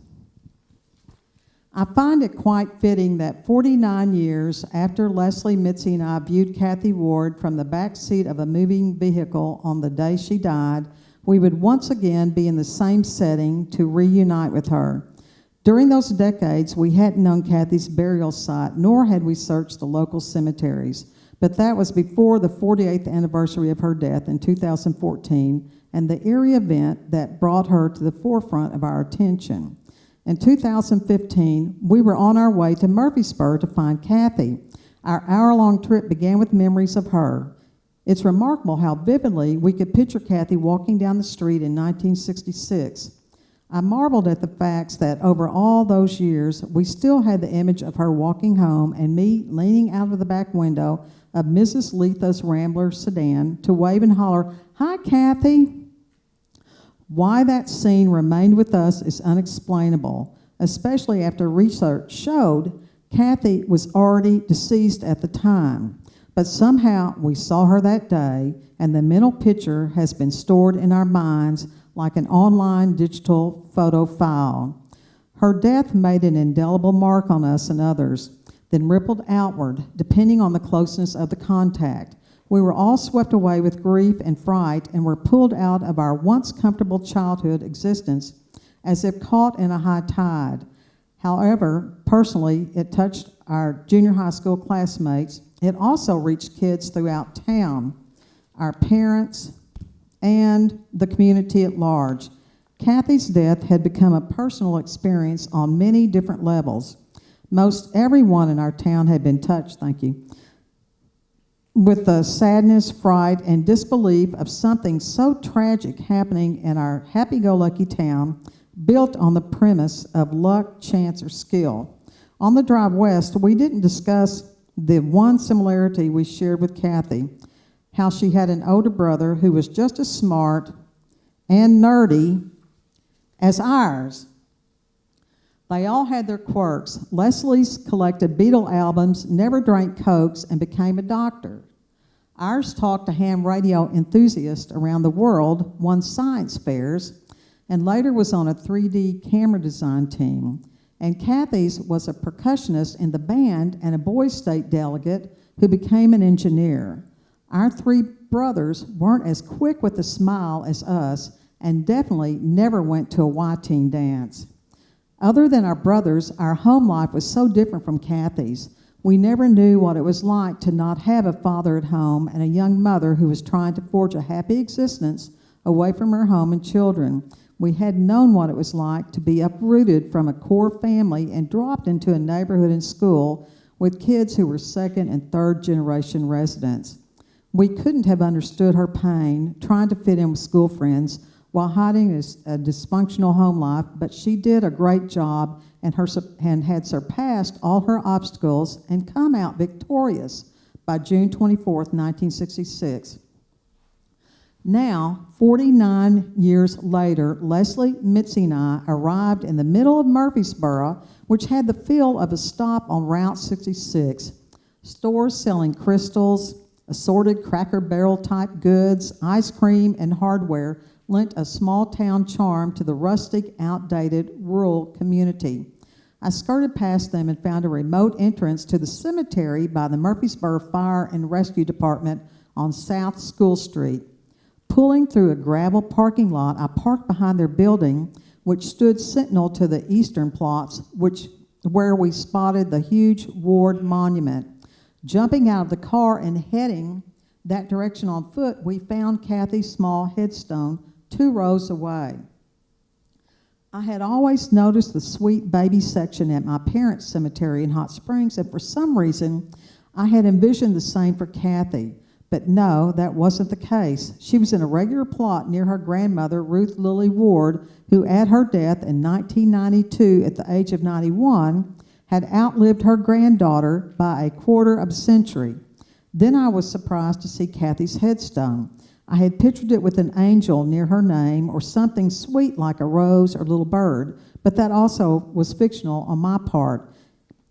C: I find it quite fitting that 49 years after Leslie, Mitzi, and I viewed Kathy Ward from the back seat of a moving vehicle on the day she died, we would once again be in the same setting to reunite with her. During those decades, we hadn't known Kathy's burial site, nor had we searched the local cemeteries. But that was before the 48th anniversary of her death in 2014 and the eerie event that brought her to the forefront of our attention. In 2015, we were on our way to Murfreesboro to find Kathy. Our hour-long trip began with memories of her. It's remarkable how vividly we could picture Kathy walking down the street in 1966. I marveled at the facts that over all those years, we still had the image of her walking home and me leaning out of the back window of Mrs. Letha's Rambler sedan to wave and holler, "Hi, Kathy." Why that scene remained with us is unexplainable, especially after research showed Kathy was already deceased at the time. But somehow we saw her that day, and the mental picture has been stored in our minds like an online digital photo file. Her death made an indelible mark on us and others, then rippled outward, depending on the closeness of the contact. We were all swept away with grief and fright and were pulled out of our once comfortable childhood existence as if caught in a high tide. However, personally, it touched our junior high school classmates. It also reached kids throughout town, our parents, and the community at large. Kathy's death had become a personal experience on many different levels. Most everyone in our town had been touched, with the sadness, fright, and disbelief of something so tragic happening in our happy-go-lucky town, built on the premise of luck, chance, or skill. On the drive west, we didn't discuss the one similarity we shared with Kathy, how she had an older brother who was just as smart and nerdy as ours. They all had their quirks. Leslie's collected Beatle albums, never drank Cokes, and became a doctor. Ours talked to ham radio enthusiasts around the world, won science fairs, and later was on a 3D camera design team. And Kathy's was a percussionist in the band and a Boys State delegate who became an engineer. Our three brothers weren't as quick with a smile as us and definitely never went to a Y-teen dance. Other than our brothers, our home life was so different from Kathy's. We never knew what it was like to not have a father at home and a young mother who was trying to forge a happy existence away from her home and children. We hadn't known what it was like to be uprooted from a core family and dropped into a neighborhood and school with kids who were second and third generation residents. We couldn't have understood her pain trying to fit in with school friends while hiding a dysfunctional home life, but she did a great job and had surpassed all her obstacles and come out victorious by June 24th, 1966. Now, 49 years later, Leslie, Mitzi, and I arrived in the middle of Murfreesboro, which had the feel of a stop on Route 66. Stores selling crystals, assorted Cracker Barrel type goods, ice cream, and hardware lent a small town charm to the rustic, outdated, rural community. I skirted past them and found a remote entrance to the cemetery by the Murfreesboro Fire and Rescue Department on South School Street. Pulling through a gravel parking lot, I parked behind their building, which stood sentinel to the eastern plots, where we spotted the huge Ward monument. Jumping out of the car and heading that direction on foot, we found Kathy's small headstone 2 rows away. I had always noticed the sweet baby section at my parents' cemetery in Hot Springs, and for some reason, I had envisioned the same for Kathy. But no, that wasn't the case. She was in a regular plot near her grandmother, Ruth Lilly Ward, who at her death in 1992 at the age of 91, had outlived her granddaughter by a quarter of a century. Then I was surprised to see Kathy's headstone. I had pictured it with an angel near her name or something sweet like a rose or little bird, but that also was fictional on my part.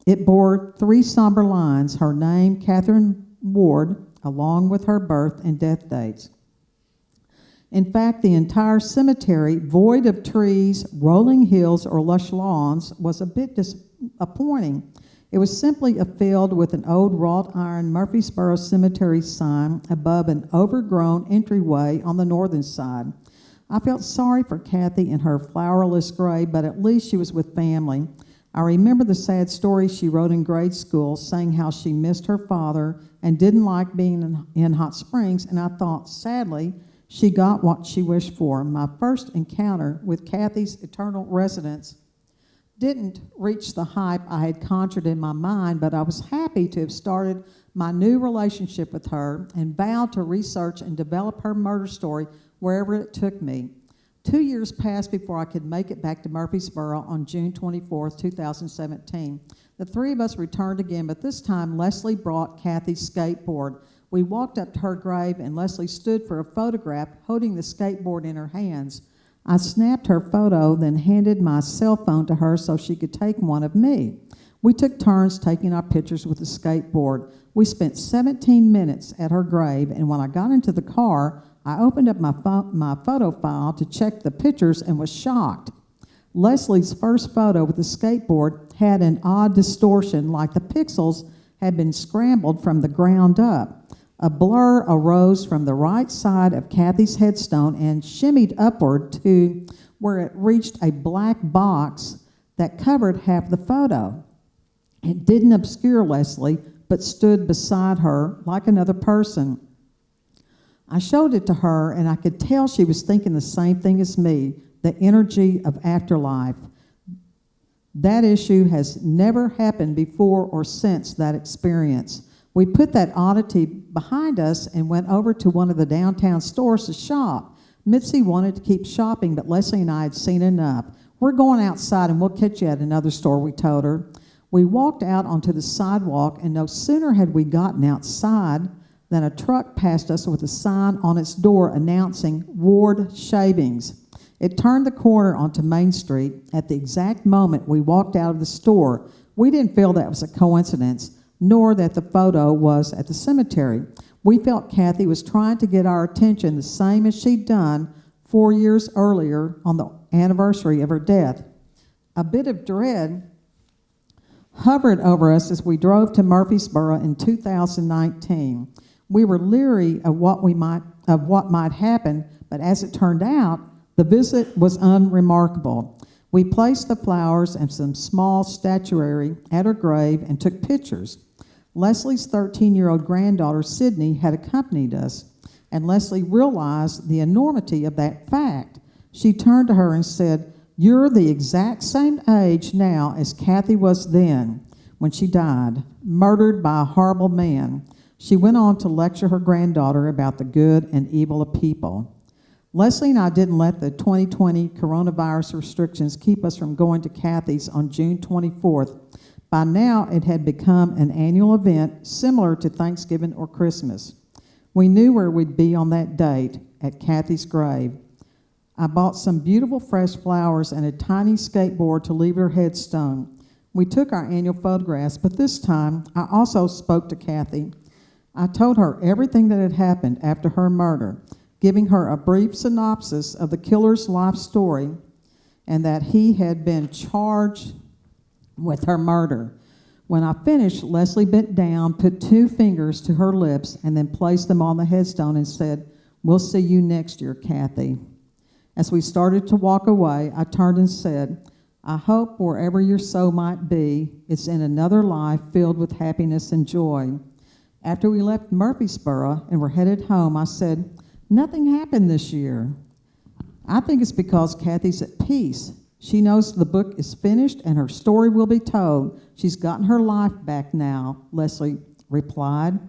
C: It bore 3 somber lines, her name, Catherine Ward, along with her birth and death dates. In fact, the entire cemetery, void of trees, rolling hills, or lush lawns, was a bit disappointing. It was simply a field with an old wrought iron Murfreesboro Cemetery sign above an overgrown entryway on the northern side. I felt sorry for Kathy in her flowerless grave, but at least she was with family. I remember the sad story she wrote in grade school, saying how she missed her father and didn't like being in Hot Springs, and I thought, sadly, she got what she wished for. My first encounter with Kathy's eternal residence didn't reach the hype I had conjured in my mind, but I was happy to have started my new relationship with her and vowed to research and develop her murder story wherever it took me. 2 years passed before I could make it back to Murfreesboro on June 24, 2017. The 3 of us returned again, but this time Leslie brought Kathy's skateboard. We walked up to her grave, and Leslie stood for a photograph holding the skateboard in her hands. I snapped her photo, then handed my cell phone to her so she could take one of me. We took turns taking our pictures with the skateboard. We spent 17 minutes at her grave, and when I got into the car, I opened up my photo file to check the pictures and was shocked. Leslie's first photo with the skateboard had an odd distortion, like the pixels had been scrambled from the ground up. A blur arose from the right side of Kathy's headstone and shimmied upward to where it reached a black box that covered half the photo. It didn't obscure Leslie, but stood beside her like another person. I showed it to her, and I could tell she was thinking the same thing as me, the energy of afterlife. That issue has never happened before or since that experience. We put that oddity behind us and went over to one of the downtown stores to shop. Mitzi wanted to keep shopping, but Leslie and I had seen enough. We're going outside and we'll catch you at another store, we told her. We walked out onto the sidewalk, and no sooner had we gotten outside than a truck passed us with a sign on its door announcing Ward Shavings. It turned the corner onto Main Street at the exact moment we walked out of the store. We didn't feel that was a coincidence, nor that the photo was at the cemetery. We felt Kathy was trying to get our attention the same as she'd done 4 years earlier on the anniversary of her death. A bit of dread hovered over us as we drove to Murfreesboro in 2019. We were leery of what might happen, but as it turned out, the visit was unremarkable. We placed the flowers and some small statuary at her grave and took pictures. Leslie's 13-year-old granddaughter, Sydney, had accompanied us, and Leslie realized the enormity of that fact. She turned to her and said, "You're the exact same age now as Kathy was then, when she died, murdered by a horrible man." She went on to lecture her granddaughter about the good and evil of people. Leslie and I didn't let the 2020 coronavirus restrictions keep us from going to Kathy's on June 24th. By now, it had become an annual event similar to Thanksgiving or Christmas. We knew where we'd be on that date, at Kathy's grave. I bought some beautiful fresh flowers and a tiny skateboard to leave her headstone. We took our annual photographs, but this time I also spoke to Kathy. I told her everything that had happened after her murder, giving her a brief synopsis of the killer's life story and that he had been charged with her murder. When I finished, Leslie bent down, put 2 fingers to her lips, and then placed them on the headstone and said, "We'll see you next year, Kathy." As we started to walk away, I turned and said, "I hope wherever your soul might be, it's in another life filled with happiness and joy." After we left Murfreesboro and were headed home, I said, "Nothing happened this year. I think it's because Kathy's at peace. She knows the book is finished and her story will be told. She's gotten her life back now," Leslie replied.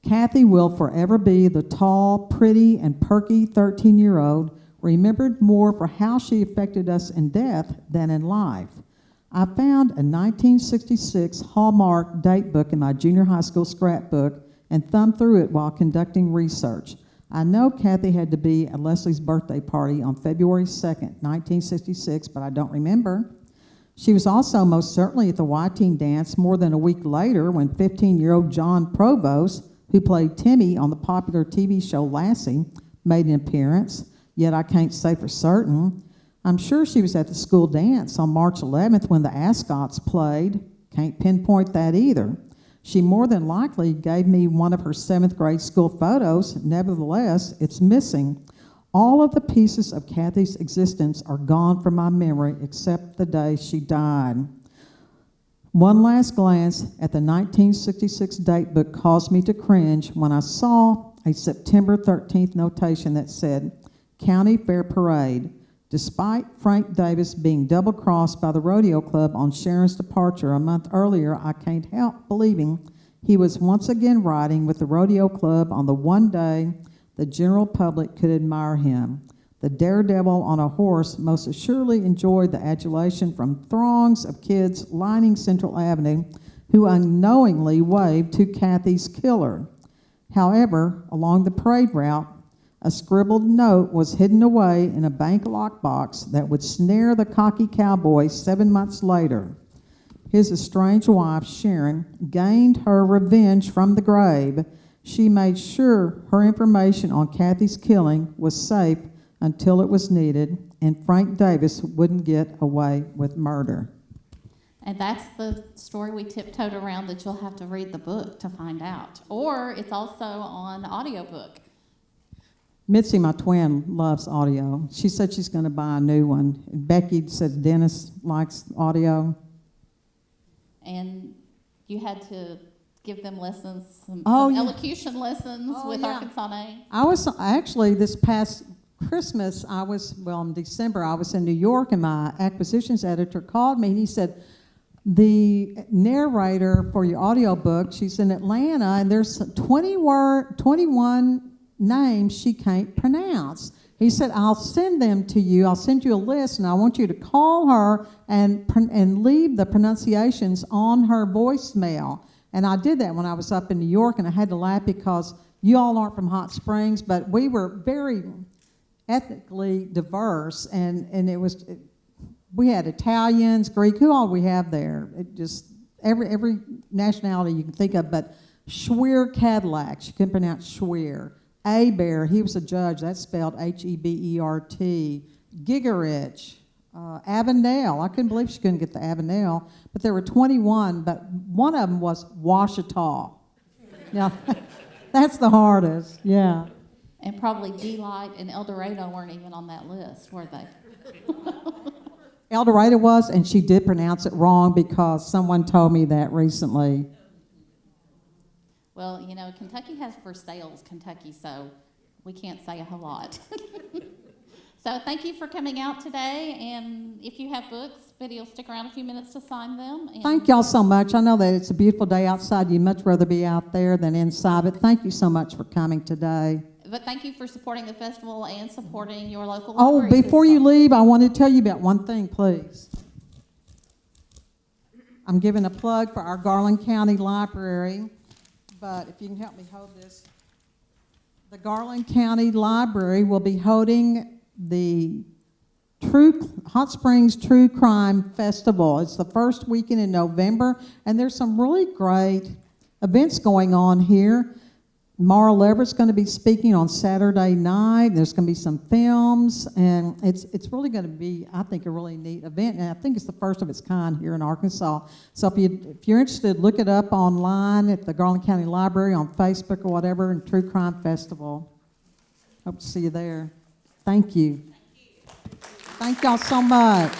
C: Kathy will forever be the tall, pretty, and perky 13-year-old, remembered more for how she affected us in death than in life. I found a 1966 Hallmark date book in my junior high school scrapbook and thumbed through it while conducting research. I know Kathy had to be at Leslie's birthday party on February 2nd, 1966, but I don't remember. She was also most certainly at the Y-Teen dance more than a week later when 15-year-old John Provost, who played Timmy on the popular TV show Lassie, made an appearance, yet I can't say for certain. I'm sure she was at the school dance on March 11th when the Ascots played. Can't pinpoint that either. She more than likely gave me one of her 7th grade school photos. Nevertheless, it's missing. All of the pieces of Kathy's existence are gone from my memory except the day she died. One last glance at the 1966 date book caused me to cringe when I saw a September 13th notation that said, "County Fair Parade." Despite Frank Davis being double-crossed by the rodeo club on Sharon's departure a month earlier, I can't help believing he was once again riding with the rodeo club on the one day the general public could admire him. The daredevil on a horse most assuredly enjoyed the adulation from throngs of kids lining Central Avenue who unknowingly waved to Kathy's killer. However, along the parade route, a scribbled note was hidden away in a bank lockbox that would snare the cocky cowboy 7 months later. His estranged wife, Sharon, gained her revenge from the grave. She made sure her information on Kathy's killing was safe until it was needed, and Frank Davis wouldn't get away with murder.
A: And that's the story we tiptoed around that you'll have to read the book to find out. Or it's also on audiobook.
C: Mitzi, my twin, loves audio. She said she's going to buy a new one. Becky said Dennis likes audio.
A: And you had to give them lessons, some
C: Yeah.
A: elocution lessons with
C: Yeah.
A: Arkansas name.
C: I was actually this past Christmas, in December, I was in New York, and my acquisitions editor called me, and he said, "The narrator for your audiobook, she's in Atlanta, and there's 21 names she can't pronounce." He said, "I'll send them to you. I'll send you a list, and I want you to call her and leave the pronunciations on her voicemail." And I did that when I was up in New York, and I had to laugh because you all aren't from Hot Springs, but we were very ethnically diverse, and we had Italians, Greek, who all we have there? It just every nationality you can think of, but Schweer Cadillac, she couldn't pronounce Schweer. Bear, he was a judge, that's spelled Hebert. Gigerich, Avondale, I couldn't believe she couldn't get the Avondale, but there were 21, but one of them was Washita. Yeah, that's the hardest, yeah.
A: And probably Delight and El Dorado weren't even on that list, were they?
C: El Dorado was, and she did pronounce it wrong because someone told me that recently.
A: Well, you know, Kentucky has for sales Kentucky, so we can't say a whole lot. So thank you for coming out today, and if you have books, Biddy will stick around a few minutes to sign them. And
C: Thank y'all so much. I know that it's a beautiful day outside. You'd much rather be out there than inside, but thank you so much for coming today.
A: But thank you for supporting the festival and supporting your local
C: Oh,
A: library
C: before you
A: system.
C: leave, I want to tell you about one thing, please. I'm giving a plug for our Garland County Library, but if you can help me hold this. The Garland County Library will be holding the Hot Springs True Crime Festival. It's the first weekend in November, and there's some really great events going on here. Mara Leverett's going to be speaking on Saturday night. There's going to be some films, and it's really going to be, I think, a really neat event, and I think it's the first of its kind here in Arkansas. So if you're interested, look it up online at the Garland County Library on Facebook or whatever, and True Crime Festival. Hope to see you there. Thank you. Thank y'all so much.